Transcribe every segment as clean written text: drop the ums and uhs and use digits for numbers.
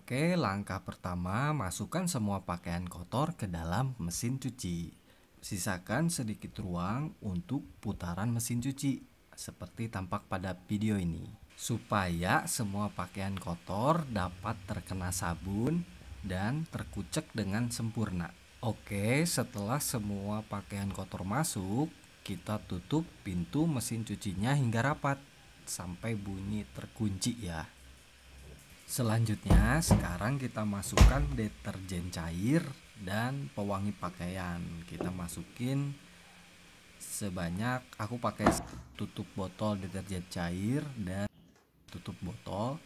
Oke, langkah pertama, masukkan semua pakaian kotor ke dalam mesin cuci. Sisakan sedikit ruang untuk putaran mesin cuci, seperti tampak pada video ini, supaya semua pakaian kotor dapat terkena sabun dan terkucek dengan sempurna. Oke, setelah semua pakaian kotor masuk, kita tutup pintu mesin cucinya hingga rapat sampai bunyi terkunci ya. Selanjutnya, sekarang kita masukkan deterjen cair dan pewangi pakaian. Kita masukin sebanyak, aku pakai tutup botol deterjen cair dan tutup botol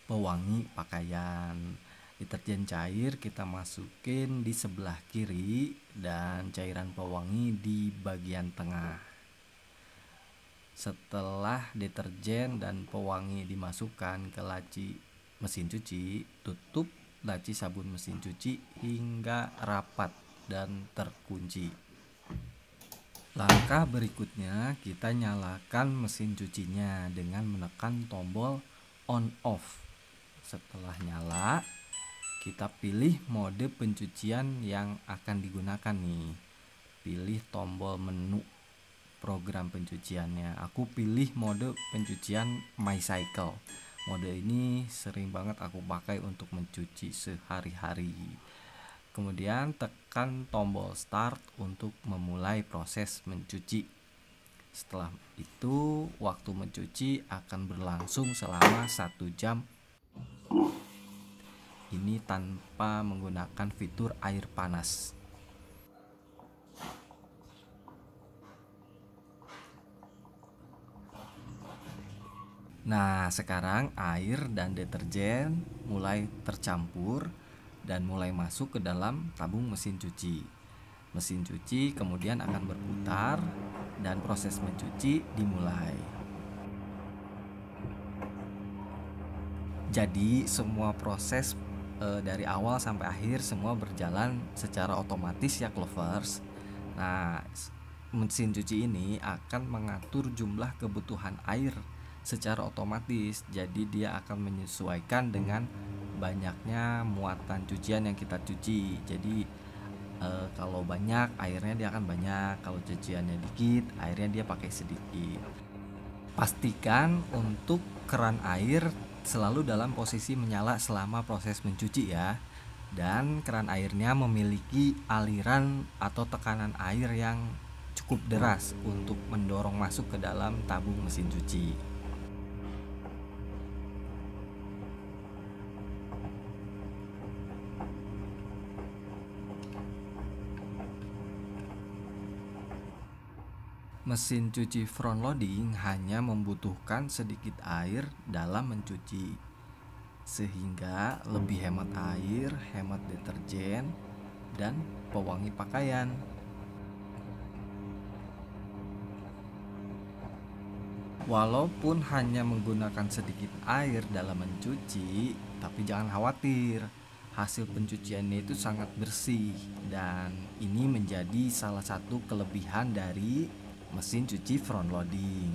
pewangi pakaian. Deterjen cair kita masukin di sebelah kiri dan cairan pewangi di bagian tengah. Setelah deterjen dan pewangi dimasukkan ke laci mesin cuci, tutup laci sabun mesin cuci hingga rapat dan terkunci. Langkah berikutnya, kita nyalakan mesin cucinya dengan menekan tombol on off. Setelah nyala, kita pilih mode pencucian yang akan digunakan nih. Pilih tombol menu program pencuciannya. Aku pilih mode pencucian MyCycle. Mode ini sering banget aku pakai untuk mencuci sehari-hari. Kemudian tekan tombol start untuk memulai proses mencuci. Setelah itu, waktu mencuci akan berlangsung selama 1 jam. Ini tanpa menggunakan fitur air panas. Nah, sekarang air dan deterjen mulai tercampur dan mulai masuk ke dalam tabung mesin cuci. Mesin cuci kemudian akan berputar dan proses mencuci dimulai. Jadi, semua proses dari awal sampai akhir semua berjalan secara otomatis ya, Clovers. Nah, mesin cuci ini akan mengatur jumlah kebutuhan air secara otomatis. Jadi dia akan menyesuaikan dengan banyaknya muatan cucian yang kita cuci. Jadi kalau banyak airnya dia akan banyak, kalau cuciannya dikit airnya dia pakai sedikit. Pastikan untuk keran air selalu dalam posisi menyala selama proses mencuci ya. Dan keran airnya memiliki aliran atau tekanan air yang cukup deras untuk mendorong masuk ke dalam tabung mesin cuci. Mesin cuci front loading hanya membutuhkan sedikit air dalam mencuci, sehingga lebih hemat air, hemat deterjen, dan pewangi pakaian. Walaupun hanya menggunakan sedikit air dalam mencuci, tapi jangan khawatir, hasil pencuciannya itu sangat bersih, dan ini menjadi salah satu kelebihan dari mesin cuci front loading.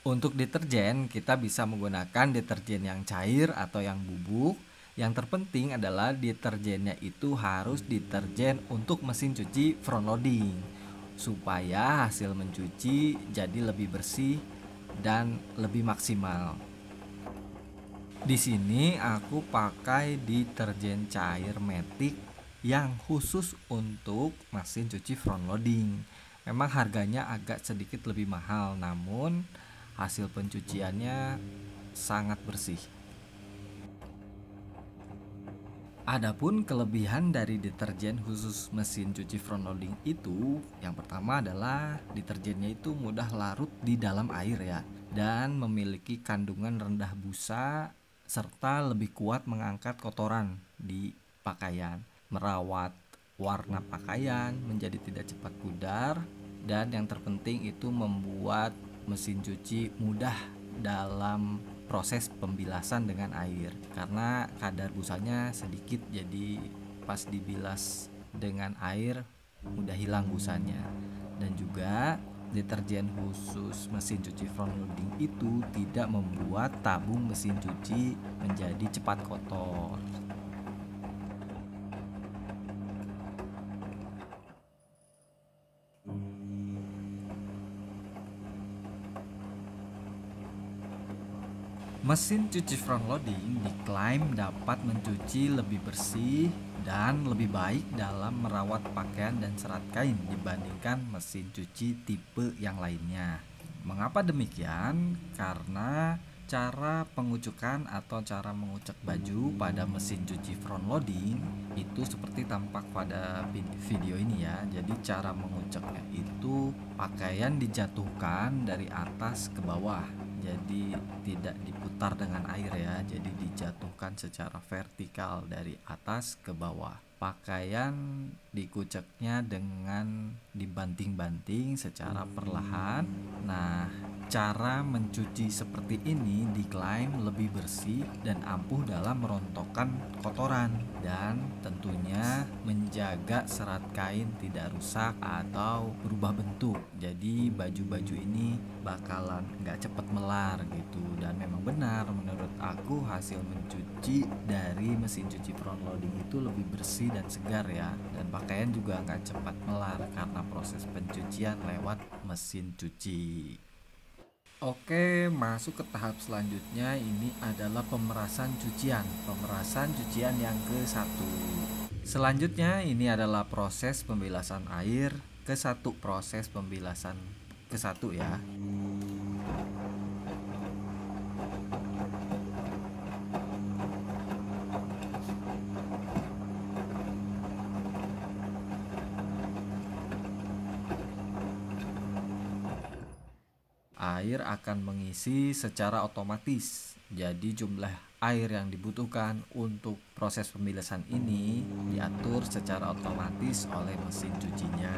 Untuk deterjen, kita bisa menggunakan deterjen yang cair atau yang bubuk. Yang terpenting adalah deterjennya itu harus deterjen untuk mesin cuci front loading, supaya hasil mencuci jadi lebih bersih dan lebih maksimal. Di sini aku pakai deterjen cair Matic yang khusus untuk mesin cuci front loading. Memang harganya agak sedikit lebih mahal, namun hasil pencuciannya sangat bersih. Adapun kelebihan dari deterjen khusus mesin cuci front loading itu, yang pertama adalah deterjennya itu mudah larut di dalam air ya, dan memiliki kandungan rendah busa serta lebih kuat mengangkat kotoran di pakaian, merawat warna pakaian menjadi tidak cepat pudar, dan yang terpenting itu membuat mesin cuci mudah dalam proses pembilasan dengan air, karena kadar busanya sedikit, jadi pas dibilas dengan air mudah hilang busanya. Dan juga Deterjen khusus mesin cuci front loading itu tidak membuat tabung mesin cuci menjadi cepat kotor. Mesin cuci front loading diklaim dapat mencuci lebih bersih dan lebih baik dalam merawat pakaian dan serat kain dibandingkan mesin cuci tipe yang lainnya. Mengapa demikian? Karena cara pengucukan atau cara mengucek baju pada mesin cuci front loading itu seperti tampak pada video ini ya. Jadi cara menguceknya itu pakaian dijatuhkan dari atas ke bawah. Jadi tidak diputar dengan air ya, jadi dijatuhkan secara vertikal dari atas ke bawah. Pakaian dikuceknya dengan dibanting-banting secara perlahan. Nah, cara mencuci seperti ini diklaim lebih bersih dan ampuh dalam merontokkan kotoran dan tentunya menjaga serat kain tidak rusak atau berubah bentuk. Jadi baju-baju ini bakalan nggak cepat melar gitu. Dan memang benar menurut aku hasil mencuci dari mesin cuci front loading itu lebih bersih dan segar ya, dan pakaian juga nggak cepat melar karena proses pencucian lewat mesin cuci. Oke, masuk ke tahap selanjutnya. Ini adalah pemerasan cucian. Pemerasan cucian yang ke-1. Selanjutnya ini adalah proses pembilasan air ke-1. Proses pembilasan ke-1 ya. Air akan mengisi secara otomatis. Jadi jumlah air yang dibutuhkan untuk proses pembilasan ini diatur secara otomatis oleh mesin cucinya.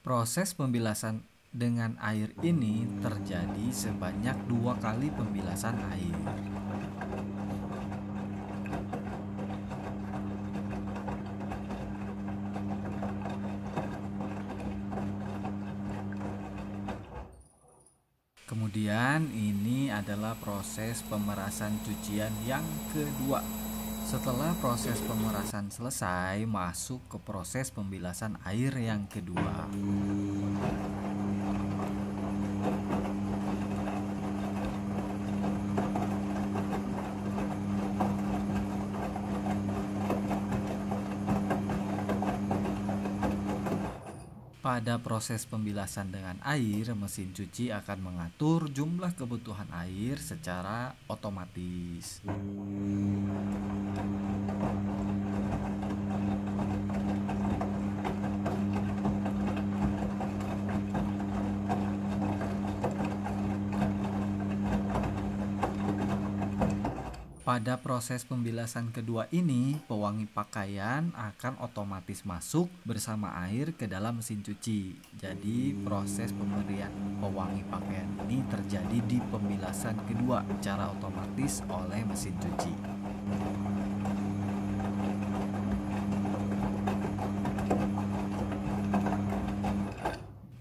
Proses pembilasan dengan air ini terjadi sebanyak 2 kali pembilasan air. Kemudian ini adalah proses pemerasan cucian yang kedua. Setelah proses pemerasan selesai, masuk ke proses pembilasan air yang kedua. Pada proses pembilasan dengan air, mesin cuci akan mengatur jumlah kebutuhan air secara otomatis. Pada proses pembilasan kedua ini, pewangi pakaian akan otomatis masuk bersama air ke dalam mesin cuci. Jadi proses pemberian pewangi pakaian ini terjadi di pembilasan kedua secara otomatis oleh mesin cuci.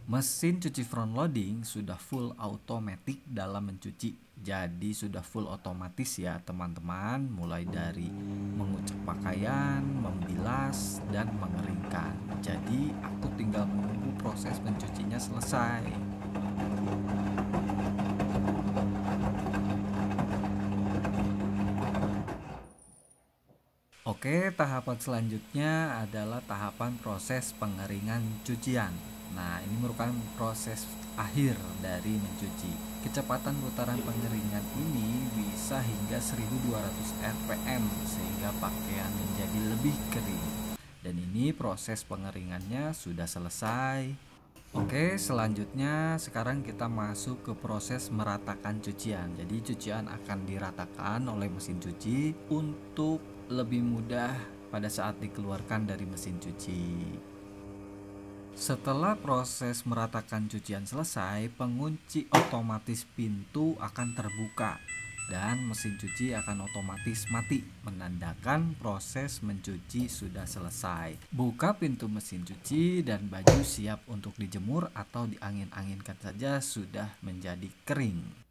Mesin cuci front loading sudah full automatic dalam mencuci. Jadi sudah full otomatis ya teman-teman, mulai dari mengucek pakaian, membilas, dan mengeringkan. Jadi aku tinggal menunggu proses mencucinya selesai. Oke, tahapan selanjutnya adalah tahapan proses pengeringan cucian. Nah, ini merupakan proses akhir dari mencuci. Kecepatan putaran pengeringan ini bisa hingga 1200 rpm sehingga pakaian menjadi lebih kering. Dan ini proses pengeringannya sudah selesai. Oke, selanjutnya sekarang kita masuk ke proses meratakan cucian. Jadi cucian akan diratakan oleh mesin cuci untuk lebih mudah pada saat dikeluarkan dari mesin cuci. Setelah proses meratakan cucian selesai, pengunci otomatis pintu akan terbuka dan mesin cuci akan otomatis mati, menandakan proses mencuci sudah selesai. Buka pintu mesin cuci dan baju siap untuk dijemur atau diangin-anginkan saja sudah menjadi kering.